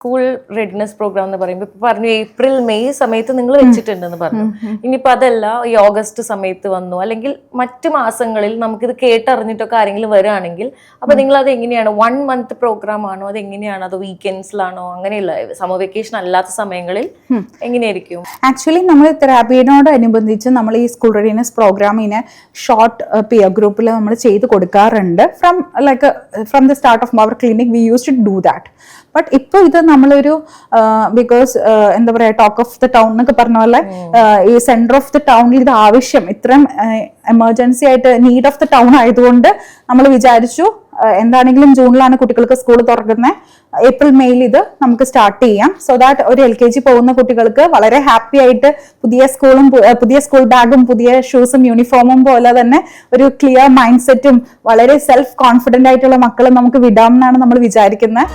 School readiness programme എന്ന് പറയുമ്പോൾ ഇപ്പൊ പറഞ്ഞു ഏപ്രിൽ മെയ് സമയത്ത് നിങ്ങൾ വെച്ചിട്ടുണ്ടെന്ന് പറഞ്ഞു. ഇനിയിപ്പോ അതല്ല ഈ ഓഗസ്റ്റ് സമയത്ത് വന്നു അല്ലെങ്കിൽ മറ്റു മാസങ്ങളിൽ നമുക്കിത് കേട്ടറിഞ്ഞിട്ടൊക്കെ ആരെങ്കിലും വരികയാണെങ്കിൽ അപ്പൊ നിങ്ങൾ അത് എങ്ങനെയാണ് 1 month പ്രോഗ്രാം ആണോ, അത് എങ്ങനെയാണ്, അത് വീക്കെൻഡ്സിലാണോ, അങ്ങനെയുള്ള സമർ വെക്കേഷൻ അല്ലാത്ത സമയങ്ങളിൽ എങ്ങനെയായിരിക്കും? ആക്ച്വലി നമ്മൾ തെറാപ്പിയോടനുബന്ധിച്ച് നമ്മൾ ഈ സ്കൂൾ റെഡിനെസ് പ്രോഗ്രാമിനെ ഷോർട്ട് പിയർ ഗ്രൂപ്പിൽ നമ്മൾ ചെയ്ത് കൊടുക്കാറുണ്ട്. From the start of our clinic we use to do that. But ഇപ്പൊ ഇത് നമ്മളൊരു ബിക്കോസ് എന്താ പറയാ ടോക്ക് ഓഫ് ദ ടൗൺ എന്നൊക്കെ പറഞ്ഞ പോലെ ഈ സെന്റർ ഓഫ് ദ ടൗണിൽ ഇത് ആവശ്യം ഇത്രയും എമർജൻസി ആയിട്ട് നീഡ് ഓഫ് ദ ടൗൺ ആയതുകൊണ്ട് നമ്മൾ വിചാരിച്ചു എന്താണെങ്കിലും ജൂണിലാണ് കുട്ടികൾക്ക് സ്കൂൾ തുറക്കുന്നത്, ഏപ്രിൽ മെയിൽ ഇത് നമുക്ക് സ്റ്റാർട്ട് ചെയ്യാം. സോ ദാറ്റ് ഒരു LKG പോകുന്ന കുട്ടികൾക്ക് വളരെ ഹാപ്പി ആയിട്ട് പുതിയ സ്കൂൾ ബാഗും പുതിയ ഷൂസും യൂണിഫോമും പോലെ തന്നെ ഒരു ക്ലിയർ മൈൻഡ് സെറ്റും വളരെ സെൽഫ് കോൺഫിഡന്റ് ആയിട്ടുള്ള മക്കളെ നമുക്ക് വിടാമെന്നാണ് നമ്മൾ വിചാരിക്കുന്നത്.